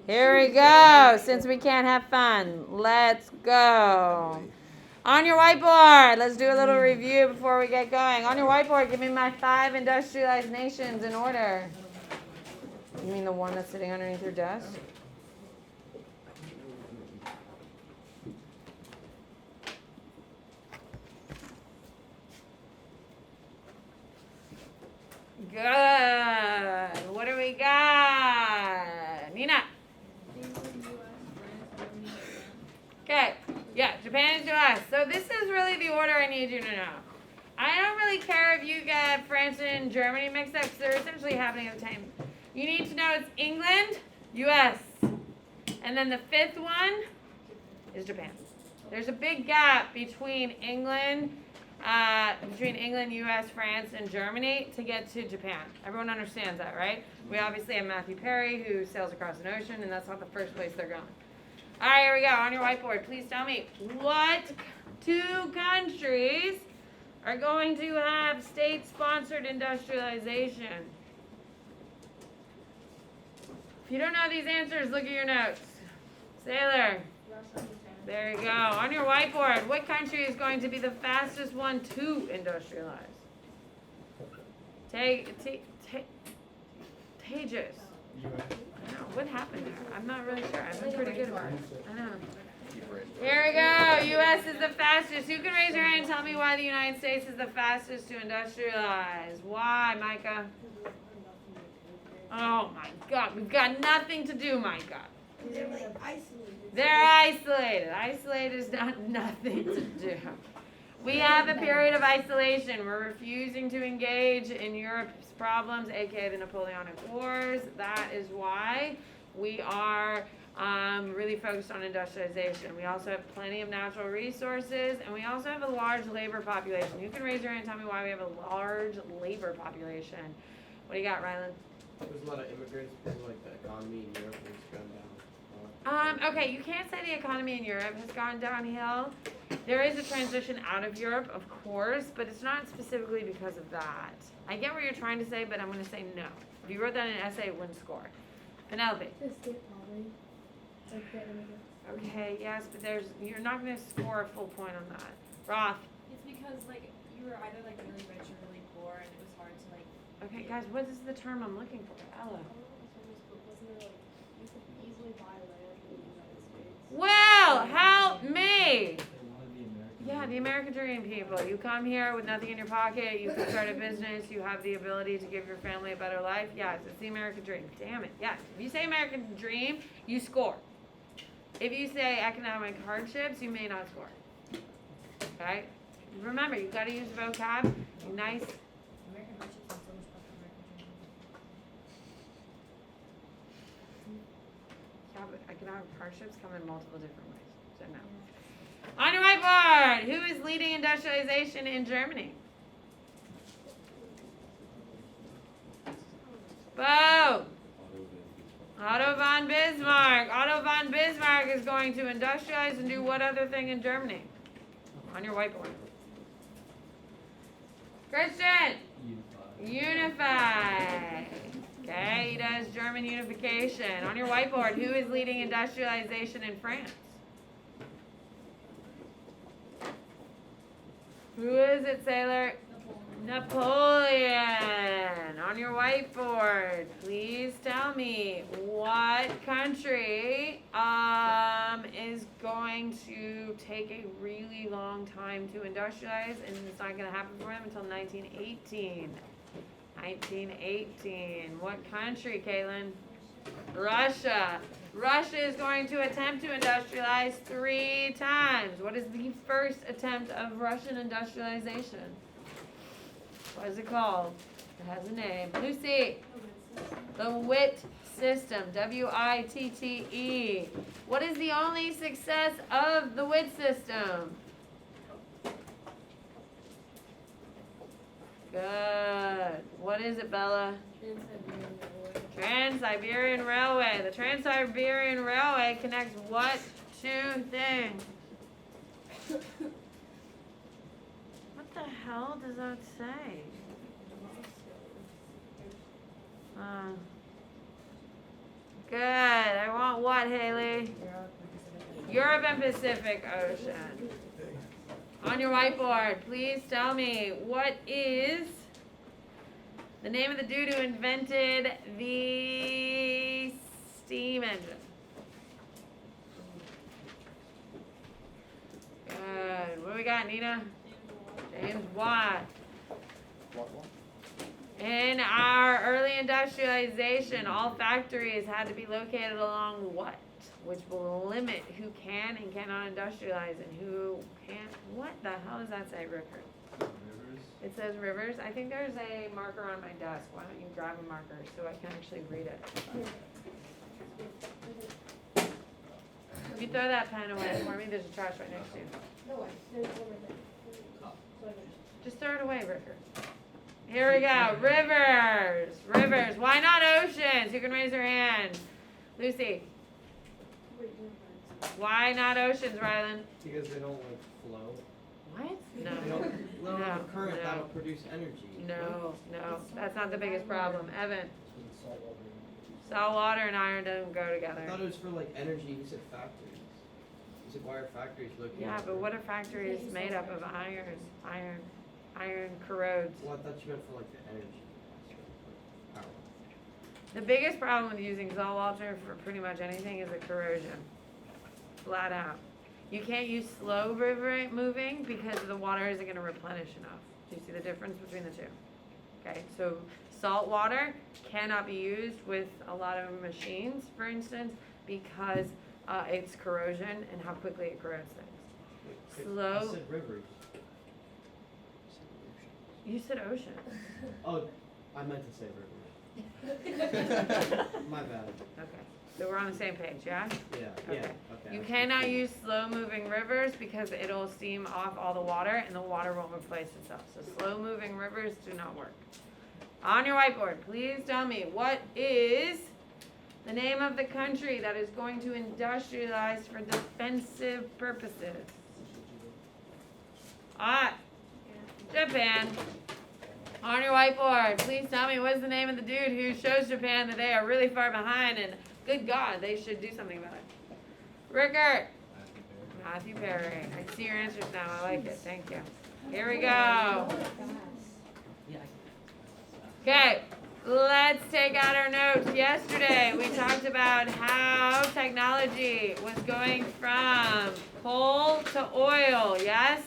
Here we go. Since we can't have fun, let's go. On your whiteboard, let's do a little review before we get going. On your whiteboard, give me my 5 industrialized nations in order. You mean the one that's sitting underneath your desk? Good. What do we got? Nina. Okay. Yeah, Japan and US. So this is really the order I need you to know. I don't really care if you get France and Germany mixed up because they're essentially happening at the time. You need to know it's England, US. And then the 5th one is Japan. There's a big gap between England, US, France, and Germany to get to Japan. Everyone understands that, right? We obviously have Matthew Perry, who sails across an ocean, and that's not the first place they're going. All right, here we go. On your whiteboard, please tell me what 2 countries are going to have state-sponsored industrialization. If you don't know these answers, look at your notes. Sailor. There you go. On your whiteboard, what country is going to be the fastest one to industrialize? Tejas. I know. What happened there? I'm not really sure. I've been pretty good at it. I know. Here we go. U.S. is the fastest. Who can raise your hand and tell me why the United States is the fastest to industrialize? Why, Micah? Oh, my God. We've got nothing to do, Micah. They're like isolated. They're isolated. Isolated is not nothing to do. We have a period of isolation. We're refusing to engage in Europe's problems, aka the Napoleonic Wars. That is why we are really focused on industrialization. We also have plenty of natural resources, and we also have a large labor population. You can raise your hand and tell me why we have a large labor population. What do you got, Rylan? There's a lot of immigrants because like the economy in Europe has gone down. Okay, you can't say the economy in Europe has gone downhill. There is a transition out of Europe, of course, but it's not specifically because of that. I get what you're trying to say, but I'm going to say no. If you wrote that in an essay, it wouldn't score. Penelope. Okay, yes, but you're not going to score a full point on that. Roth. It's because like you were either like really rich or really poor, and it was hard to like. Okay, guys, what is the term I'm looking for? Ella. Well, help me. Yeah, the American dream, people. You come here with nothing in your pocket. You can start a business. You have the ability to give your family a better life. Yes, it's the American dream. Damn it. Yes. If you say American dream, you score. If you say economic hardships, you may not score. Okay? Remember, you've got to use vocab. Nice. American hardships and so much stuff for American dream. Yeah, but economic hardships come in multiple different ways. So no. On your whiteboard, who is leading industrialization in Germany? Bo. Otto von Bismarck. Otto von Bismarck is going to industrialize and do what other thing in Germany? On your whiteboard. Christian. Unify. Okay, he does German unification. On your whiteboard, who is leading industrialization in France? Who is it, Sailor? Napoleon. On your whiteboard, please tell me what country is going to take a really long time to industrialize, and it's not going to happen for them until 1918. 1918. What country, Caitlin? Russia. Russia is going to attempt to industrialize 3 times. What is the first attempt of Russian industrialization? What is it called? It has a name. Lucy. The WITT system. W-I-T-T-E. What is the only success of the WITT system? Good. What is it, Bella? Trans-Siberian Railway. The Trans-Siberian Railway connects what 2 things? What the hell does that say? Good. I want want what, Haley? Europe and Pacific Ocean. On your whiteboard, please tell me what is the name of the dude who invented the steam engine. Good. What do we got, Nina? James Watt. In our early industrialization, all factories had to be located along what? Which will limit who can and cannot industrialize and who can't. What the hell does that say, Ricker? Rivers. It says rivers. I think there's a marker on my desk. Why don't you grab a marker so I can actually read it? You throw that pen away for me. There's a trash right next to you. No way, there's one right there. Just throw it away, Ricker. Here we go. Rivers. Rivers. Why not oceans? Who can raise their hand? Lucy. Why not oceans, Rylan? Because they don't like flow. What? They No. don't flow No, the current no. that'll produce energy. No, no. That's not the biggest problem. Evan. Salt water and iron don't go I together. thought it was for like energy. You said factories. You said why are factories located? Yeah, but what are factories made up of iron? Iron corrodes. Well, I thought you meant for like the energy. Power. The biggest problem with using salt water for pretty much anything is the corrosion. Flat out. You can't use slow river moving because the water isn't going to replenish enough. Do you see the difference between the two? Okay, so salt water cannot be used with a lot of machines, for instance, because it's corrosion and how quickly it corrodes things. I Slow. said rivers. You said ocean. Oh, I meant to say rivers. My bad. Okay, so we're on the same page, yeah? Yeah. Okay. Okay. You cannot use slow-moving rivers because it'll steam off all the water and the water won't replace itself. So slow-moving rivers do not work. On your whiteboard, please tell me what is the name of the country that is going to industrialize for defensive purposes? Japan. On your whiteboard, please tell me what's the name of the dude who shows Japan that they are really far behind and good God, they should do something about it. Rickert. Matthew Perry. I see your answers now. I like it. Thank you. Here we go. Okay, let's take out our notes. Yesterday, we talked about how technology was going from coal to oil, yes?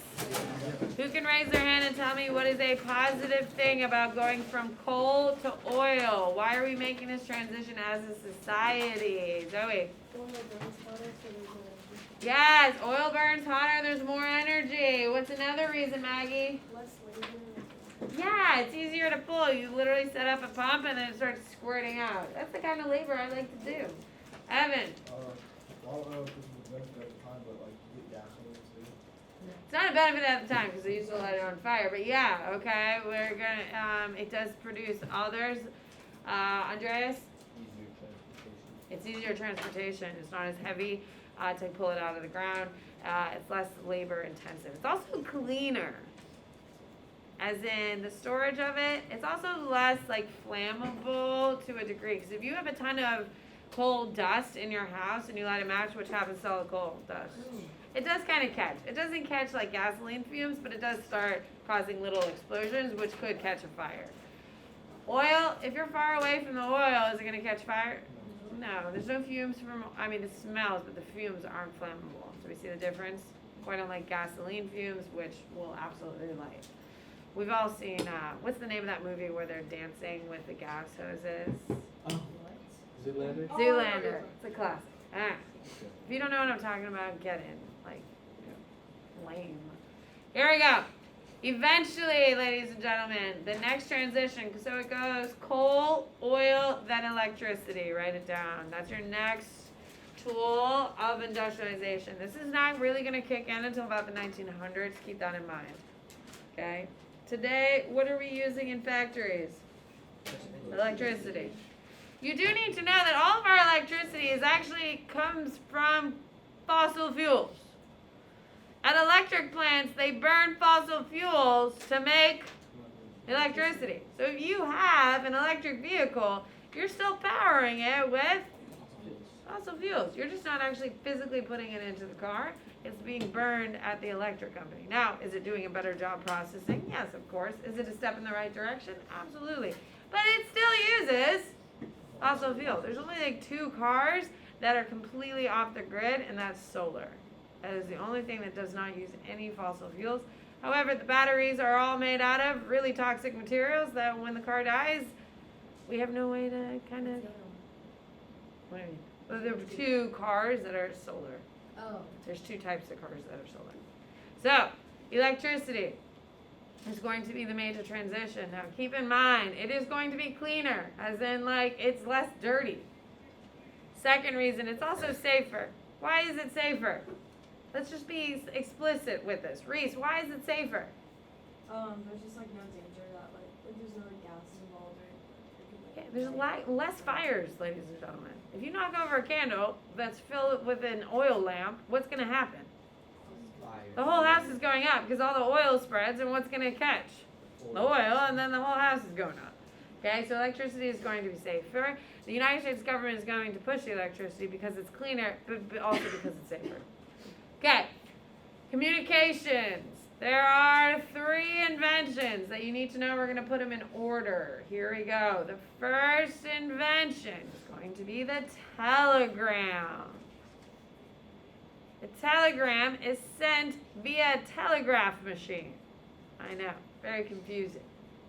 Who can raise their hand and tell me what is a positive thing about going from coal to oil? Why are we making this transition as a society? Zoe? Yes, oil burns hotter, there's more energy. What's another reason, Maggie? Less labor. Yeah, it's easier to pull. You literally set up a pump and then it starts squirting out. That's the kind of labor I like to do. Evan? I don't know if this is a benefit at the time, but like you get gasoline too. It's not a benefit at the time because they used to light it on fire, but yeah, okay, we're gonna, it does produce others. Andreas? Easier transportation. It's easier transportation. It's not as heavy to pull it out of the ground. It's less labor intensive. It's also cleaner. As in the storage of it, it's also less like flammable to a degree. Because if you have a ton of coal dust in your house and you light a match, which happens to all the coal dust, it does kind of catch. It doesn't catch like gasoline fumes, but it does start causing little explosions, which could catch a fire. Oil, if you're far away from the oil, is it going to catch fire? No, there's no fumes from, I mean, it smells, but the fumes aren't flammable. Do we see the difference? Quite unlike gasoline fumes, which will absolutely light. We've all seen, what's the name of that movie where they're dancing with the gas hoses? Oh. Zoolander? Zoolander. It's a classic. If you don't know what I'm talking about, get in. Like, lame. Here we go. Eventually, ladies and gentlemen, the next transition, so it goes coal, oil, then electricity. Write it down. That's your next tool of industrialization. This is not really going to kick in until about the 1900s. Keep that in mind. Okay? Today, what are we using in factories? Electricity. You do need to know that all of our electricity is actually comes from fossil fuels. At electric plants, they burn fossil fuels to make electricity. So if you have an electric vehicle, you're still powering it with fossil fuels. You're just not actually physically putting it into the car. It's being burned at the electric company. Now, is it doing a better job processing? Yes, of course. Is it a step in the right direction? Absolutely. But it still uses fossil fuel. There's only like 2 cars that are completely off the grid, and that's solar. That is the only thing that does not use any fossil fuels. However, the batteries are all made out of really toxic materials that when the car dies, we have no way to kind of. What do you mean? Well, there are 2 cars that are solar. Oh. There's 2 types of cars that are solar. So, electricity is going to be the major transition. Now, keep in mind, it is going to be cleaner, as in, like, it's less dirty. Second reason, it's also safer. Why is it safer? Let's just be explicit with this. Reese, why is it safer? There's just like no danger that like there's no like gas involved or Okay, there's less fires, ladies and gentlemen. If you knock over a candle that's filled with an oil lamp, what's going to happen? The whole house is going up because all the oil spreads, and what's going to catch? The oil, and then the whole house is going up. Okay, so electricity is going to be safer. The United States government is going to push the electricity because it's cleaner, but also because it's safer. Okay, communications. There are 3 inventions that you need to know. We're going to put them in order. Here we go. The first invention is going to be the telegram. The telegram is sent via a telegraph machine. I know, very confusing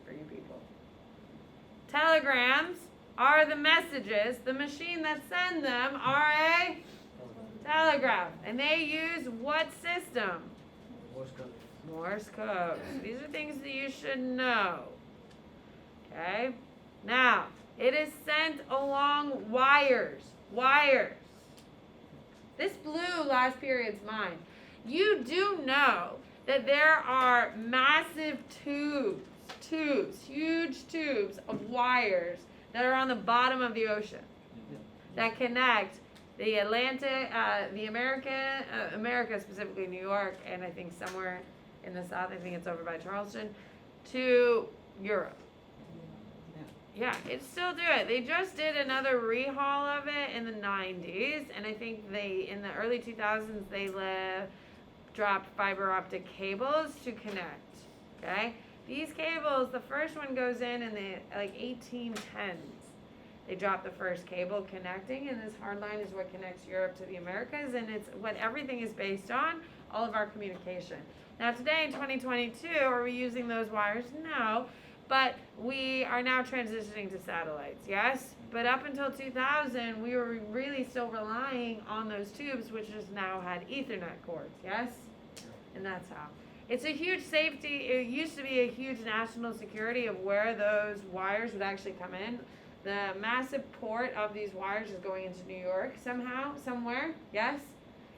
for you people. Telegrams are the messages. The machine that sends them are a telegraph. And they use what system? Morse code. These are things that you should know. Okay? Now, it is sent along wires. Wires. This blew last period's mind. You do know that there are massive tubes, huge tubes of wires that are on the bottom of the ocean that connect the Atlantic, America, specifically New York, and I think somewhere in the south, I think it's over by Charleston, to Europe. Yeah, it still do it. They just did another rehaul of it in the 90s, and I think in the early 2000s, they dropped fiber optic cables to connect. Okay? These cables, the first one goes in the 1810s. They dropped the first cable connecting, and this hard line is what connects Europe to the Americas, and it's what everything is based on, all of our communication. Now today in 2022, are we using those wires? No, but we are now transitioning to satellites, yes? But up until 2000, we were really still relying on those tubes, which just now had Ethernet cords, yes? And that's how. It's a huge safety, it used to be a huge national security of where those wires would actually come in. The massive port of these wires is going into New York somehow, somewhere, yes?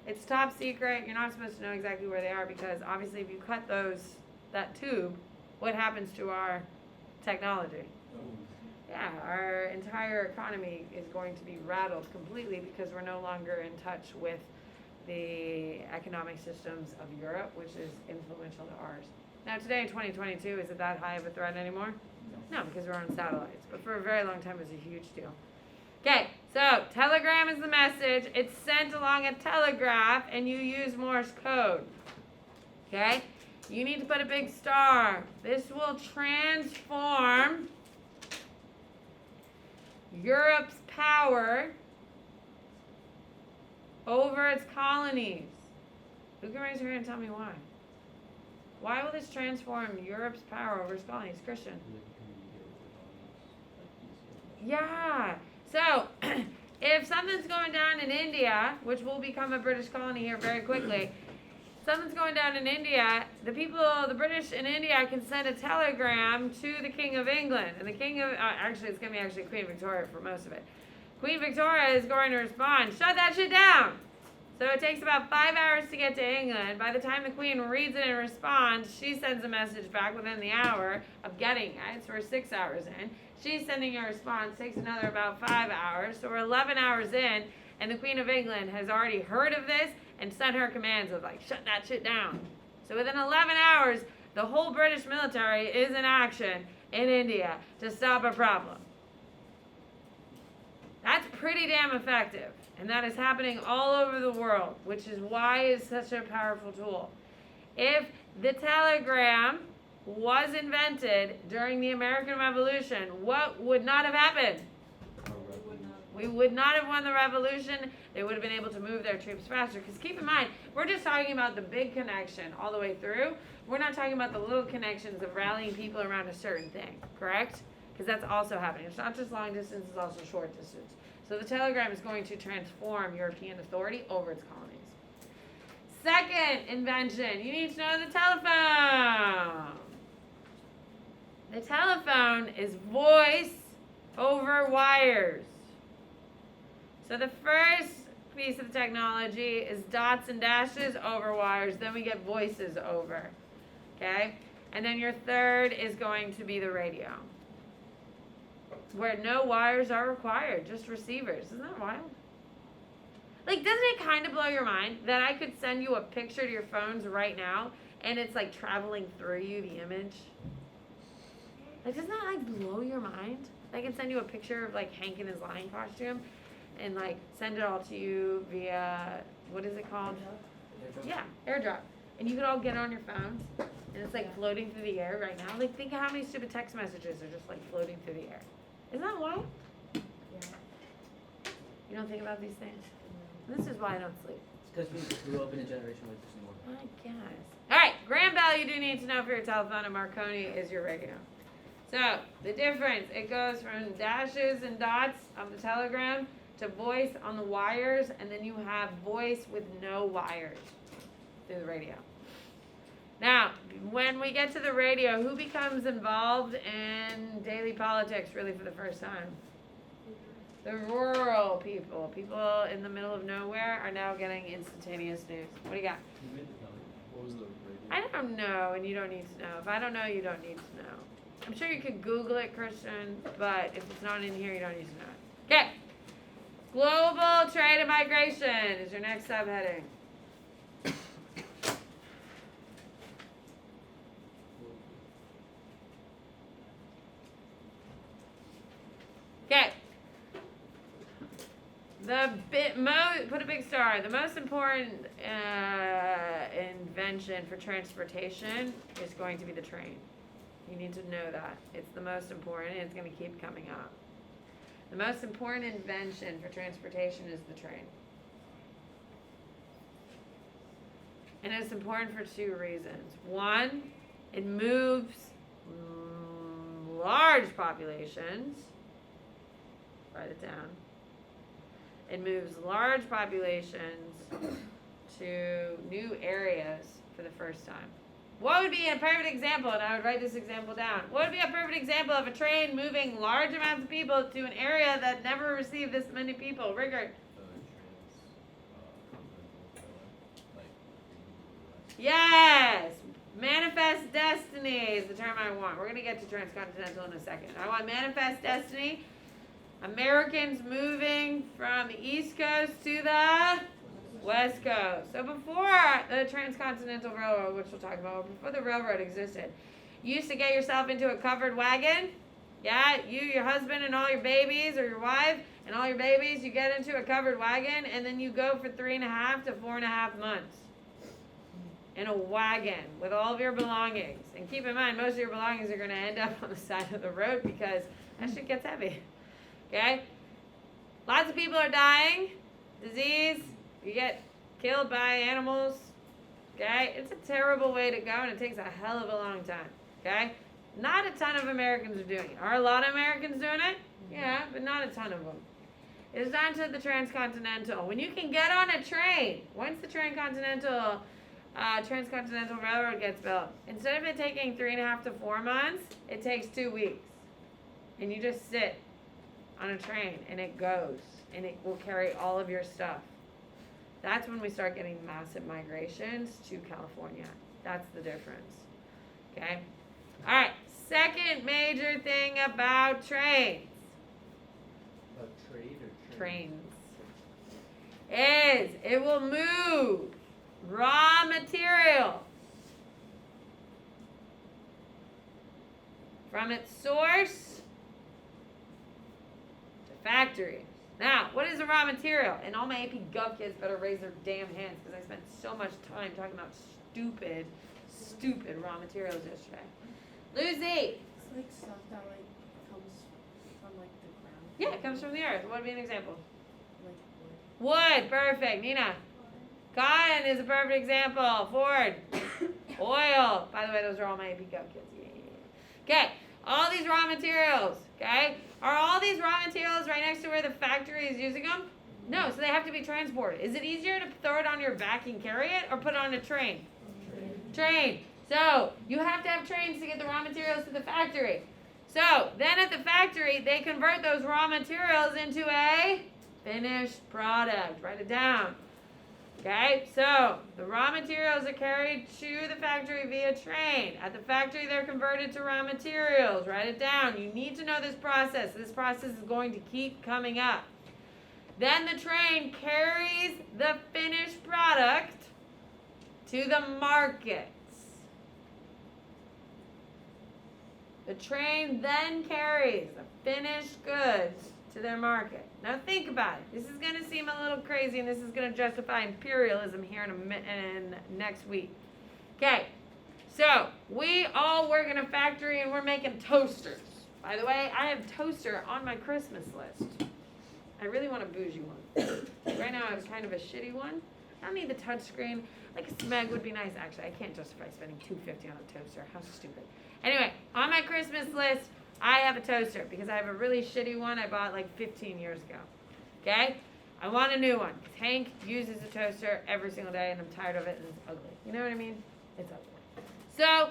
It's top secret, you're not supposed to know exactly where they are because obviously if you cut that tube, what happens to our technology? Yeah, our entire economy is going to be rattled completely because we're no longer in touch with the economic systems of Europe, which is influential to ours. Now today in 2022, is it that high of a threat anymore? No, because we're on satellites. But for a very long time, it was a huge deal. Okay, so telegram is the message. It's sent along a telegraph, and you use Morse code. Okay? You need to put a big star. This will transform Europe's power over its colonies. Who can raise your hand and tell me why? Why will this transform Europe's power over its colonies? Christian? Yeah. So, if something's going down in India, which will become a British colony here very quickly, something's going down in India, the British in India can send a telegram to the King of England. And the King of, actually, it's going to be Queen Victoria for most of it. Queen Victoria is going to respond, shut that shit down. So it takes about 5 hours to get to England. By the time the Queen reads it and responds, she sends a message back within the hour of getting it. So we're 6 hours in. She's sending a response, takes another about 5 hours. So we're 11 hours in, and the Queen of England has already heard of this and sent her commands of shut that shit down. So within 11 hours, the whole British military is in action in India to stop a problem. That's pretty damn effective. And that is happening all over the world, which is why it's such a powerful tool. If the telegram was invented during the American Revolution, what would not have happened? We would not have won the revolution. They would have been able to move their troops faster. Because keep in mind, we're just talking about the big connection all the way through. We're not talking about the little connections of rallying people around a certain thing, correct? Because that's also happening. It's not just long distance, it's also short distance. So the telegram is going to transform European authority over its colonies. Second invention, you need to know the telephone. The telephone is voice over wires. So the first piece of technology is dots and dashes over wires, then we get voices over. Okay? And then your third is going to be the radio, where no wires are required, just receivers. Isn't that wild? Like, doesn't it kind of blow your mind that I could send you a picture to your phones right now and it's like traveling through you, the image? Like, doesn't that like blow your mind? I can send you a picture of like Hank in his lion costume and like send it all to you via, what is it called? Yeah, AirDrop. And you could all get it on your phones and it's like floating through the air right now. Like, think of how many stupid text messages are just like floating through the air. Isn't that wild? Yeah. You don't think about these things? This is why I don't sleep. It's because we grew up in a generation where this didn't work. I guess. All right, grand value you do need to know for your telephone, and Marconi is your radio. So the difference, it goes from dashes and dots on the telegram to voice on the wires, and then you have voice with no wires through the radio. Now, when we get to the radio, who becomes involved in daily politics really for the first time? The rural people. People in the middle of nowhere are now getting instantaneous news. What do you got? What was the radio? I don't know, and you don't need to know. If I don't know, you don't need to know. I'm sure you could Google it, Christian, but if it's not in here, you don't need to know it. Okay. Global trade and migration is your next subheading. Okay. Put a big star. The most important invention for transportation is going to be the train. You need to know that. It's the most important, and it's going to keep coming up. The most important invention for transportation is the train. And it's important for two reasons. One, it moves large populations. Write it down. It moves large populations to new areas for the first time. What would be a perfect example, and I would write this example down. What would be a perfect example of a train moving large amounts of people to an area that never received this many people? Rigard. Yes! Manifest destiny is the term I want. We're going to get to transcontinental in a second. I want manifest destiny. Americans moving from the East Coast to the West Coast. So before the Transcontinental Railroad, which we'll talk about, before the railroad existed, you used to get yourself into a covered wagon. Yeah, you, your husband, and all your babies, or your wife, and all your babies, you get into a covered wagon, and then you go for 3.5 to 4.5 months in a wagon with all of your belongings. And keep in mind, most of your belongings are going to end up on the side of the road because that shit gets heavy. Okay? Lots of people are dying. Disease. You get killed by animals. Okay? It's a terrible way to go, and it takes a hell of a long time. Okay? Not a ton of Americans are doing it. Are a lot of Americans doing it? Yeah, but not a ton of them. It's down to the Transcontinental. When you can get on a train, once the Transcontinental Railroad gets built, instead of it taking 3.5 to 4 months, it takes 2 weeks. And you just sit on a train, and it goes, and it will carry all of your stuff. That's when we start getting massive migrations to California. That's the difference. Okay? All right. Second major thing about trains. About trade or Trains. Is it will move raw material from its source to factories. Now, what is a raw material? And all my AP Gov kids better raise their damn hands because I spent so much time talking about stupid raw materials yesterday. Lucy. It's like stuff that like comes from like the ground. Yeah, it comes from the earth. What would be an example? Like wood. Wood. Perfect. Nina. Cotton is a perfect example. Ford. Oil. By the way, those are all my AP Gov kids. Yeah. Okay. All these raw materials. Okay. Are all these raw materials right next to where the factory is using them? No. So they have to be transported. Is it easier to throw it on your back and carry it or put it on a train? Train. So you have to have trains to get the raw materials to the factory. So then at the factory, they convert those raw materials into a finished product. Write it down. Okay, so the raw materials are carried to the factory via train. At the factory, they're converted to raw materials. Write it down. You need to know this process. This process is going to keep coming up. Then the train carries the finished product to the markets. The train then carries the finished goods to their market. Now think about it. This is going to seem a little crazy, and this is going to justify imperialism here in next week. Okay, so we all work in a factory, and we're making toasters. By the way, I have toaster on my Christmas list. I really want a bougie one. Right now, I have kind of a shitty one. I don't need the touch screen. Like a Smeg would be nice, actually. I can't justify spending $250 on a toaster. How stupid. Anyway, on my Christmas list, I have a toaster because I have a really shitty one I bought like 15 years ago. Okay? I want a new one. Hank uses a toaster every single day and I'm tired of it and it's ugly. You know what I mean? It's ugly. So,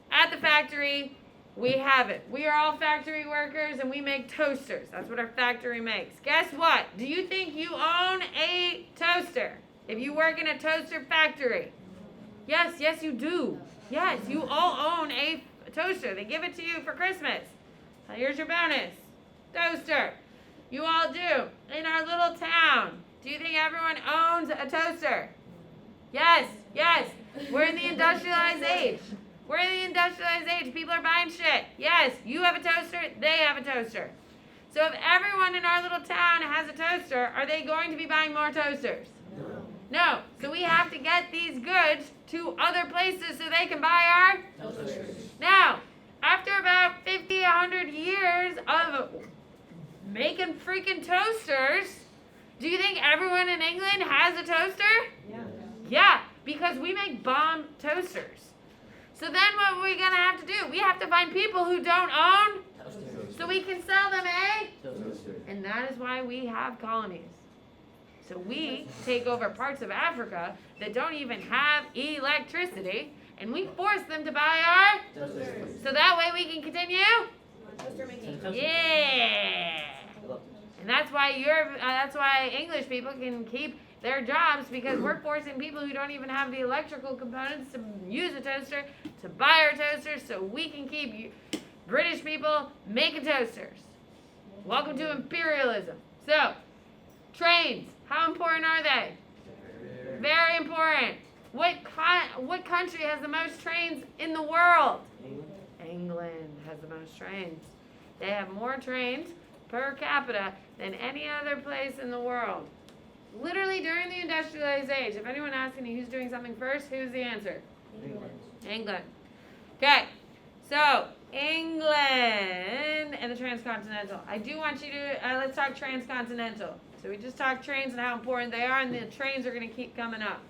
at the factory, we have it. We are all factory workers and we make toasters. That's what our factory makes. Guess what? Do you think you own a toaster if you work in a toaster factory? Yes, you do. Yes, you all own a toaster. They give it to you for Christmas. So here's your bonus. Toaster. You all do. In our little town, do you think everyone owns a toaster? Yes. We're in the industrialized age. We're in the industrialized age. People are buying shit. Yes, you have a toaster. They have a toaster. So if everyone in our little town has a toaster, are they going to be buying more toasters? No. So we have to get these goods to other places so they can buy our toasters. Now, after about 50, 100 years of making freaking toasters, do you think everyone in England has a toaster? Yeah, because we make bomb toasters. So then what are we going to have to do? We have to find people who don't own toasters so we can sell them a toaster. And that is why we have colonies. So we take over parts of Africa that don't even have electricity, and we force them to buy our toasters. So that way we can continue Toaster making. Yeah. And that's why English people can keep their jobs, because we're forcing people who don't even have the electrical components to use a toaster to buy our toasters so we can keep British people making toasters. Welcome to imperialism. So, trains, how important are they? Very important. What country has the most trains in the world? England has the most trains. They have more trains per capita than any other place in the world. Literally during the industrialized age, if anyone asks me who's doing something first, who's the answer? England. Okay, so England and the transcontinental. I do want you to, let's talk transcontinental. So we just talked trains and how important they are, and the trains are going to keep coming up.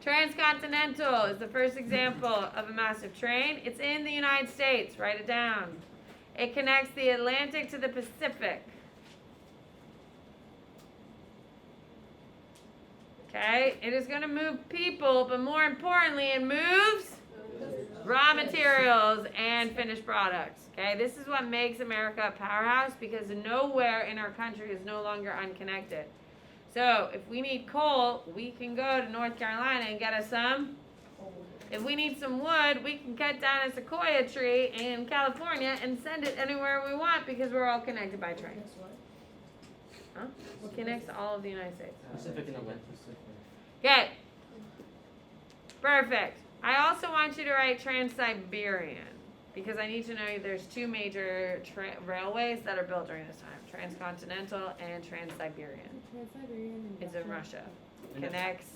Transcontinental is the first example of a massive train. It's in the United States. Write it down. It connects the Atlantic to the Pacific. Okay, it is going to move people, but more importantly, it moves raw materials and finished products. Okay, this is what makes America a powerhouse, because nowhere in our country is no longer unconnected. So if we need coal, we can go to North Carolina and get us some. If we need some wood, we can cut down a sequoia tree in California and send it anywhere we want, because we're all connected by train. Huh? What connects all of the United States? Pacific and Atlantic. Okay. Perfect. I also want you to write Trans-Siberian. because I need to know there's two major railways that are built during this time, transcontinental and trans-Siberian. Trans-Siberian. It's in Russia. And that's- Connects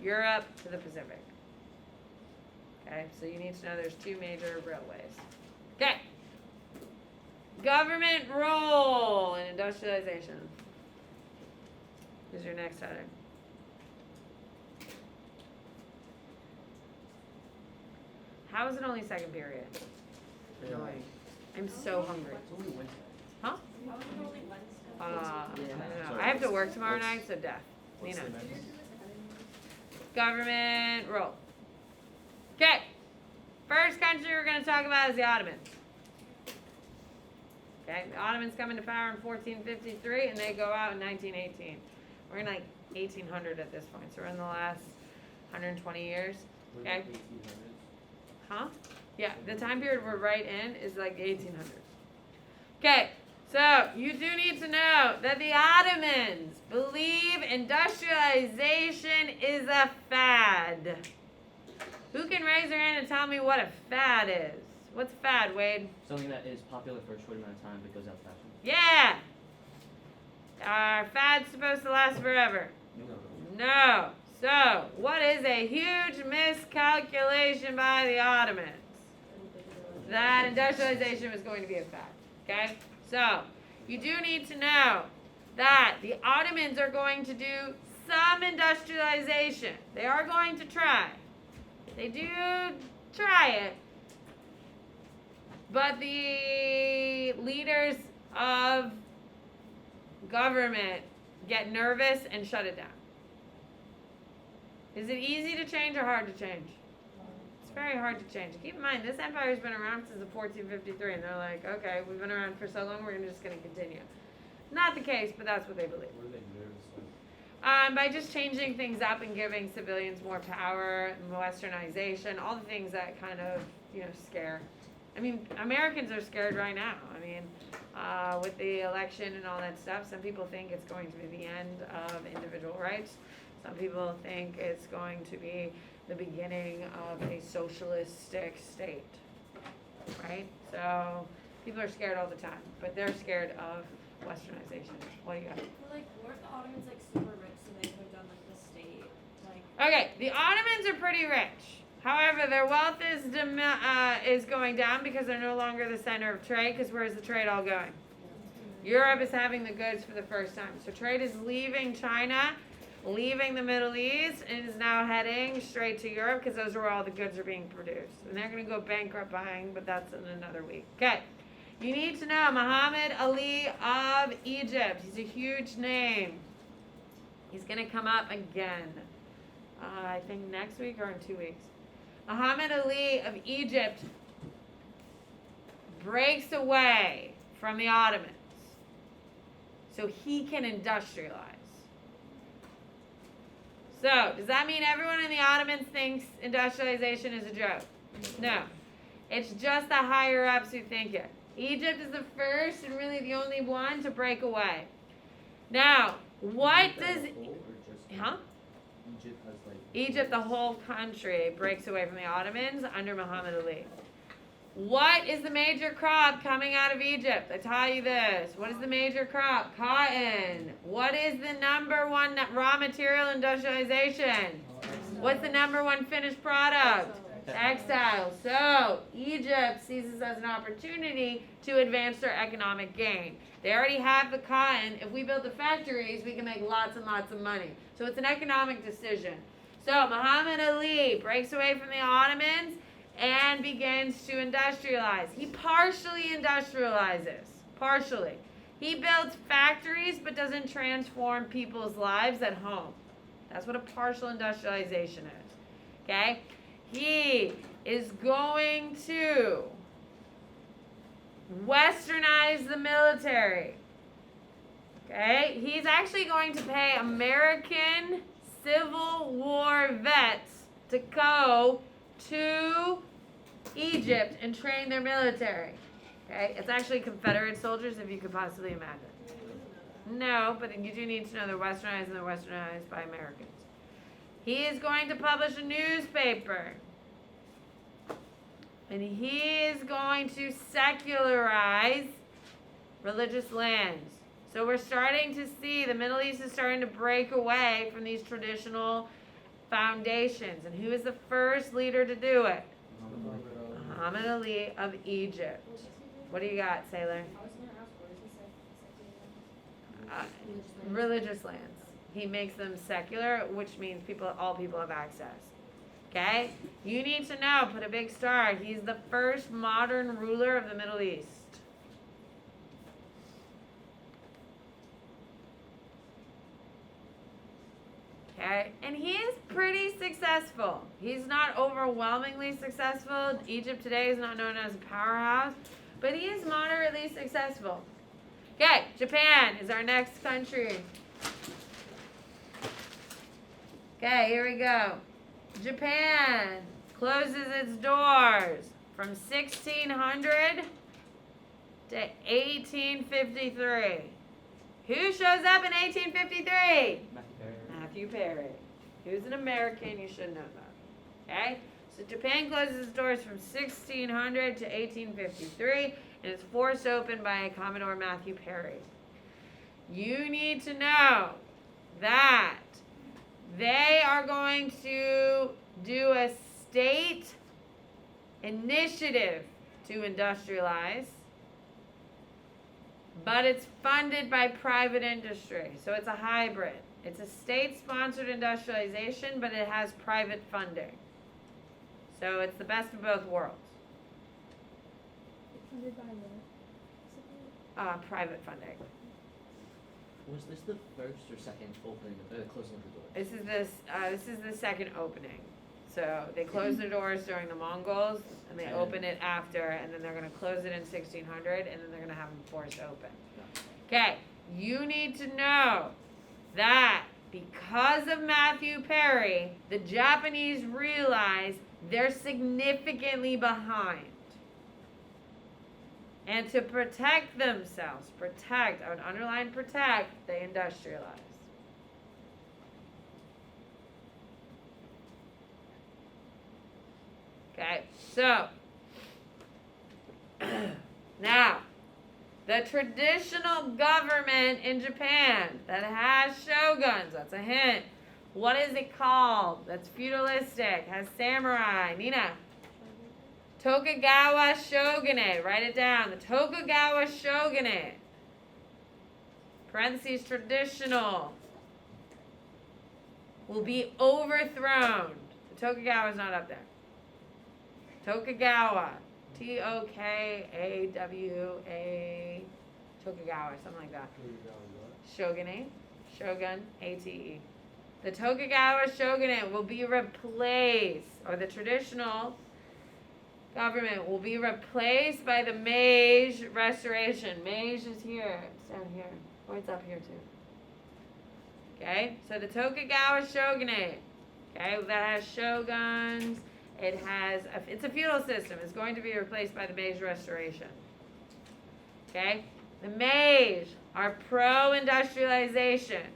Europe to the Pacific. Okay, so you need to know there's two major railways. Okay. Government role in industrialization is your next heading. How is it only second period? Annoying. I'm so hungry. It's only Wednesday. Huh? How was it only Wednesday? I don't know. Sorry. I have to work tomorrow night, so death. What's Nina. the next? Government role. Okay. First country we're going to talk about is the Ottomans. Okay, the Ottomans come into power in 1453 and they go out in 1918. We're in like 1800 at this point, so we're in the last 120 years. We're Okay. in the 1800s. Huh? Yeah, the time period we're right in is like 1800s. Okay, so you do need to know that the Ottomans believe industrialization is a fad. Who can raise their hand and tell me what a fad is? What's fad, Wade? Something that is popular for a short amount of time but goes out of fashion. Yeah! Are fads supposed to last forever? No. No. So, what is a huge miscalculation by the Ottomans? That industrialization was going to be a fad. Okay? So, you do need to know that the Ottomans are going to do some industrialization. They are going to try. They do try it. But the leaders of government get nervous and shut it down. Is it easy to change or hard to change? It's very hard to change. Keep in mind, this empire's been around since 1453, and they're like, okay, we've been around for so long, we're just going to continue. Not the case, but that's what they believe. What are they nervous of? By just changing things up and giving civilians more power, westernization, all the things that kind of, scare. I mean, Americans are scared right now. I mean, with the election and all that stuff, some people think it's going to be the end of individual rights. Some people think it's going to be the beginning of a socialistic state, right? So people are scared all the time, but they're scared of westernization. What do you got? Well, like, weren't the Ottomans like super rich, so they could have done like the state, like. Okay, the Ottomans are pretty rich. However, their wealth is going down because they're no longer the center of trade. Because where's the trade all going? Europe is having the goods for the first time. So trade is leaving China, leaving the Middle East, and is now heading straight to Europe because those are where all the goods are being produced. And they're going to go bankrupt buying, but that's in another week. Okay. You need to know Muhammad Ali of Egypt. He's a huge name. He's going to come up again. I think next week or in 2 weeks. Muhammad Ali of Egypt breaks away from the Ottomans so he can industrialize. So, does that mean everyone in the Ottomans thinks industrialization is a joke? No. It's just the higher ups who think it. Egypt is the first and really the only one to break away. Now, what Egypt as does... a whole, or just Huh? Egypt has like. Egypt, the whole country, breaks away from the Ottomans under Muhammad Ali. What is the major crop coming out of Egypt? I tell you this. What is the major crop? Cotton. What is the number one raw material industrialization? What's the number one finished product? Textiles. So, Egypt sees this as an opportunity to advance their economic gain. They already have the cotton. If we build the factories, we can make lots and lots of money. So, it's an economic decision. So, Muhammad Ali breaks away from the Ottomans and begins to industrialize. He partially industrializes. Partially. He builds factories but doesn't transform people's lives at home. That's what a partial industrialization is. Okay? He is going to westernize the military. Okay? He's actually going to pay American Civil War vets to go to Egypt and train their military. Okay? It's actually Confederate soldiers, if you could possibly imagine. No, but you do need to know they're westernized, and they're westernized by Americans. He is going to publish a newspaper. And he is going to secularize religious lands. So we're starting to see the Middle East is starting to break away from these traditional foundations. And who is the first leader to do it? Muhammad Ali of Egypt. What do you got, Sailor? I was gonna ask, what is this Religious lands. He makes them secular, which means all people have access. Okay? You need to know, put a big star. He's the first modern ruler of the Middle East. Okay? And he is pretty successful. He's not overwhelmingly successful. Egypt today is not known as a powerhouse, but he is moderately successful. Okay, Japan is our next country. Okay, here we go. Japan closes its doors from 1600 to 1853. Who shows up in 1853? Matthew Perry. Who's an American, you should know that. Okay? So Japan closes its doors from 1600 to 1853, and it's forced open by Commodore Matthew Perry. You need to know that they are going to do a state initiative to industrialize, but it's funded by private industry. So it's a hybrid. It's a state-sponsored industrialization, but it has private funding. So it's the best of both worlds. Funded by what? Private funding. Was this the first or second opening, closing of the doors? This is the second opening. So they closed the doors during the Mongols, and they And open it after, and then they're going to close it in 1600, and then they're going to have them forced open. Okay, you need to know that because of Matthew Perry, the Japanese realize they're significantly behind. And to protect themselves, I would underline protect, they industrialize. Okay, so now the traditional government in Japan that has shoguns, that's a hint. What is it called? That's feudalistic, has samurai. Nina. Tokugawa shogunate. Write it down. The Tokugawa shogunate. Parentheses traditional. Will be overthrown. The Tokugawa is not up there. Tokugawa. Tokawa. Tokugawa, something like that. Shogunate. Shogun. Ate. The Tokugawa shogunate will be replaced, or the traditional government will be replaced by the Meiji Restoration. Meiji is here. It's down here. Or it's up here too. Okay? So the Tokugawa shogunate. Okay? That has shoguns. It's a feudal system. It's going to be replaced by the Meiji Restoration. Okay? The Meiji are pro-industrialization.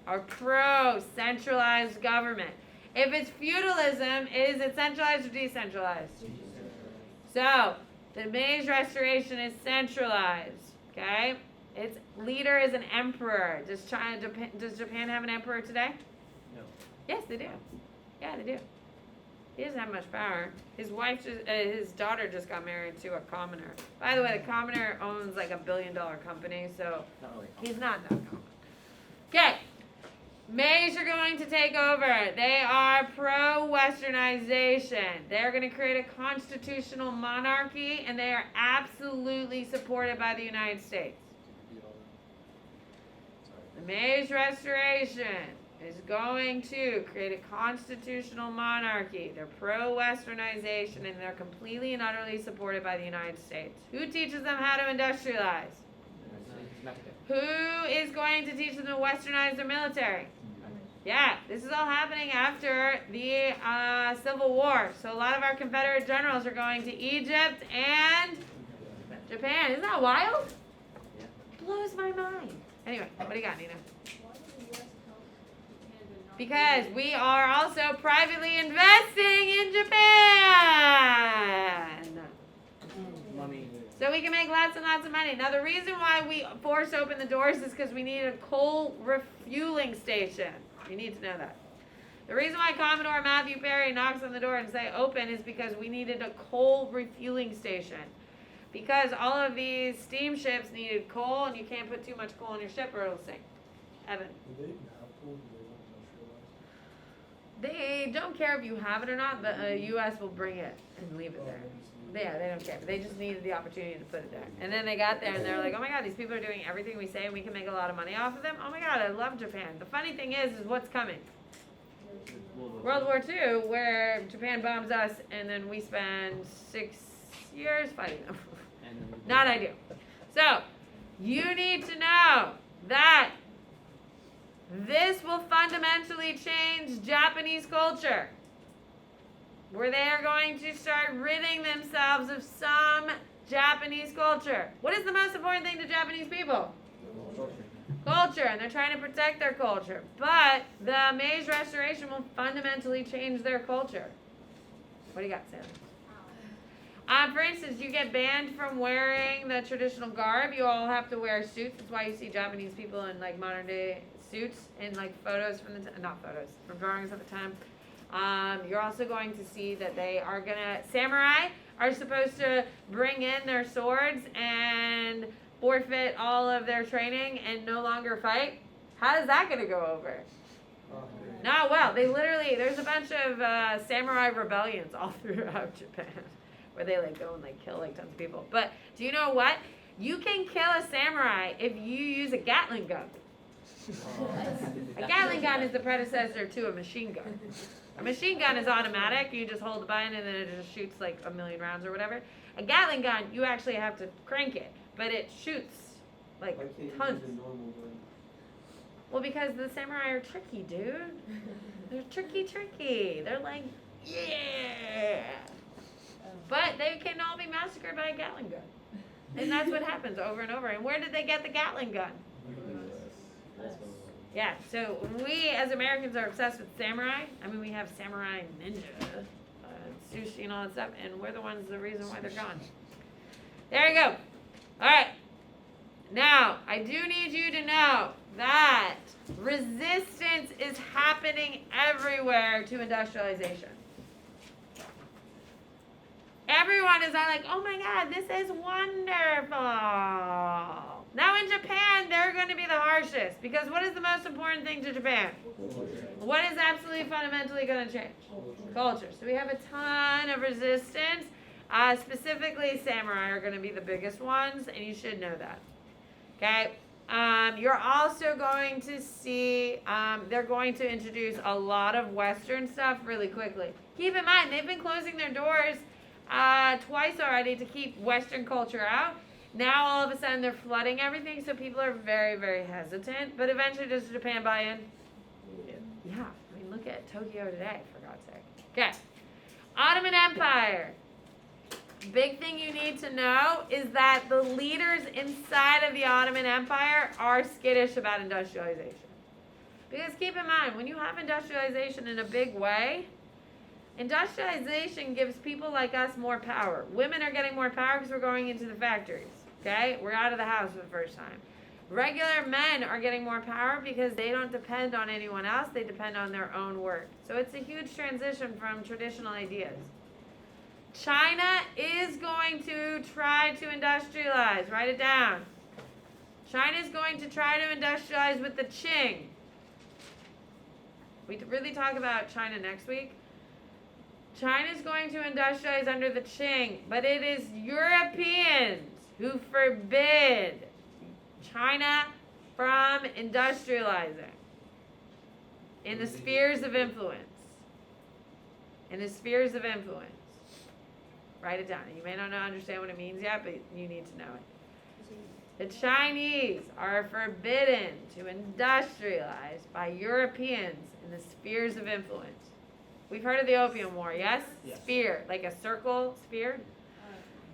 Are pro-centralized government. If it's feudalism, is it centralized or decentralized? So, the Meiji Restoration is centralized, okay? Its leader is an emperor. Does Japan have an emperor today? No. Yes, they do. Yeah, they do. He doesn't have much power. His daughter just got married to a commoner. By the way, the commoner owns like $1 billion company, so Not really. he's not that common. Okay. Meiji are going to take over. They are pro-Westernization. They're going to create a constitutional monarchy, and they are absolutely supported by the United States. The Meiji Restoration is going to create a constitutional monarchy. They're pro-Westernization, and they're completely and utterly supported by the United States. Who teaches them how to industrialize? Who is going to teach them to westernize their military? Yeah, this is all happening after the Civil War. So a lot of our Confederate generals are going to Egypt and Japan. Isn't that wild? Yeah. Blows my mind. Anyway, what do you got, Nina? Why did the US help Japan but not Because we are also privately investing in Japan. So we can make lots and lots of money. Now the reason why we force open the doors is because we need a coal refueling station. You need to know that. The reason why Commodore Matthew Perry knocks on the door and say open is because we needed a coal refueling station. Because all of these steamships needed coal, and you can't put too much coal in your ship or it'll sink. Evan. Do they even have coal? Do they want industrialized? They don't care if you have it or not. The U.S. will bring it and leave it there. Yeah, they don't care. They just needed the opportunity to put it there. And then they got there and they're like, oh my God, these people are doing everything we say and we can make a lot of money off of them. Oh my God, I love Japan. The funny thing is what's coming? World War II, where Japan bombs us and then we spend 6 years fighting them. Not ideal. So, you need to know that this will fundamentally change Japanese culture, where they are going to start ridding themselves of some Japanese culture. What is the most important thing to Japanese people? Culture, and they're trying to protect their culture. But the Meiji Restoration will fundamentally change their culture. What do you got, Sam? For instance, you get banned from wearing the traditional garb. You all have to wear suits. That's why you see Japanese people in like modern day suits in like photos from not photos, from drawings at the time. You're also going to see that they are samurai are supposed to bring in their swords and forfeit all of their training and no longer fight. How is that gonna go over? Not well. There's a bunch of samurai rebellions all throughout Japan where they like go and like kill like tons of people. But do you know what? You can kill a samurai if you use a Gatling gun. A Gatling gun is the predecessor to a machine gun. A machine gun is automatic. You just hold the button and then it just shoots like 1,000,000 rounds or whatever. A Gatling gun, you actually have to crank it, but it shoots like Why can't tons. you use a normal gun? Well, because the samurai are tricky, dude. They're tricky. They're like, yeah. But they can all be massacred by a Gatling gun. And that's what happens over and over. And where did they get the Gatling gun? Yeah, so we as Americans are obsessed with samurai. I mean, we have samurai ninja, sushi and all that stuff, and we're the reason why they're gone. There you go. All right. Now, I do need you to know that resistance is happening everywhere to industrialization. Everyone is like, oh my God, this is wonderful. Now in Japan, they're going to be the harshest because what is the most important thing to Japan? What is absolutely fundamentally going to change? Culture. So we have a ton of resistance. Specifically, samurai are going to be the biggest ones, and you should know that. Okay? You're also going to see, they're going to introduce a lot of Western stuff really quickly. Keep in mind, they've been closing their doors twice already to keep Western culture out. Now all of a sudden they're flooding everything, so people are very, very hesitant. But eventually, does Japan buy in? Yeah. I mean, look at Tokyo today, for God's sake. Okay. Ottoman Empire. Big thing you need to know is that the leaders inside of the Ottoman Empire are skittish about industrialization. Because keep in mind, when you have industrialization in a big way, industrialization gives people like us more power. Women are getting more power because we're going into the factories. Okay? We're out of the house for the first time. Regular men are getting more power because they don't depend on anyone else. They depend on their own work. So it's a huge transition from traditional ideas. China is going to try to industrialize. Write it down. China is going to try to industrialize with the Qing. We really talk about China next week. China is going to industrialize under the Qing, but it is Europeans who forbid China from industrializing in the spheres of influence. In the spheres of influence. Write it down. You may not understand what it means yet, but you need to know it. The Chinese are forbidden to industrialize by Europeans in the spheres of influence. We've heard of the Opium War, yes? Yes. Sphere, like a circle sphere.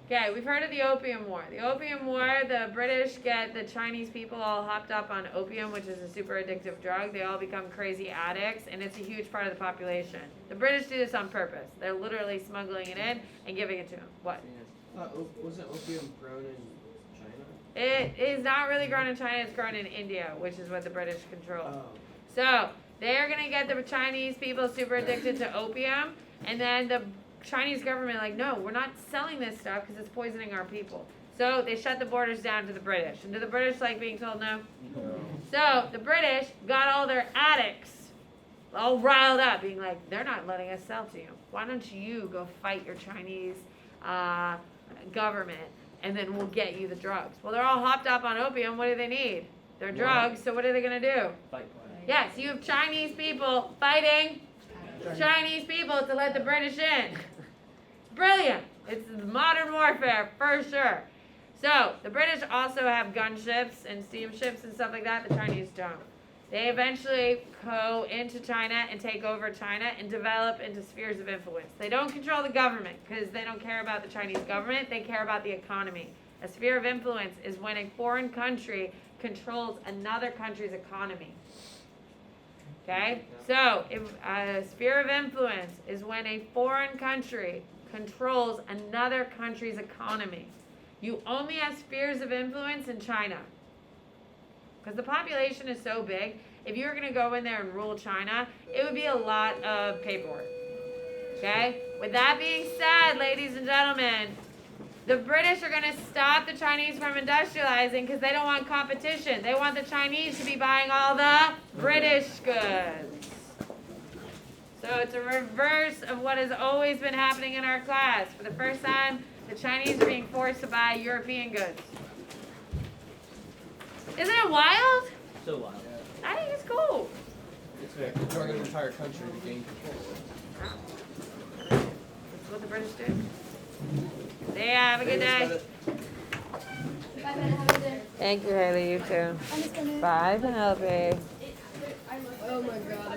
Okay, we've heard of the Opium War. The Opium War, the British get the Chinese people all hopped up on opium, which is a super addictive drug. They all become crazy addicts, and it's a huge part of the population. The British do this on purpose. They're literally smuggling it in and giving it to them. What? thought wasn't opium grown in China? It is not really grown in China, it's grown in India, which is what the British control. Oh. So they're gonna get the Chinese people super addicted to opium, and then the Chinese government like, no, we're not selling this stuff because it's poisoning our people. So they shut the borders down to the British. And do the British like being told no? So the British got all their addicts all riled up, being like, they're not letting us sell to you. Why don't you go fight your Chinese government, and then we'll get you the drugs. Well, they're all hopped up on opium. What do they need? Their drugs. So what are they gonna do? Fight. Yes, you have Chinese people fighting Chinese people to let the British in. Brilliant. It's modern warfare for sure. So the British also have gunships and steamships and stuff like that. The Chinese don't. They eventually go into China and take over China and develop into spheres of influence. They don't control the government because they don't care about the Chinese government. They care about the economy. A sphere of influence is when a foreign country controls another country's economy. Okay? So, a sphere of influence is when a foreign country controls another country's economy. You only have spheres of influence in China. Because the population is so big, if you were going to go in there and rule China, it would be a lot of paperwork. Okay? With that being said, ladies and gentlemen, the British are going to stop the Chinese from industrializing because they don't want competition. They want the Chinese to be buying all the British goods. So it's a reverse of what has always been happening in our class. For the first time, the Chinese are being forced to buy European goods. Isn't it wild? So wild. I think it's cool. It's very destroying an entire country to gain control. That's what the British do. They have a good day. Bye, Meta, have a good day. Thank you, Haley. You too. I'm just gonna. Bye, Penelope. Oh my god.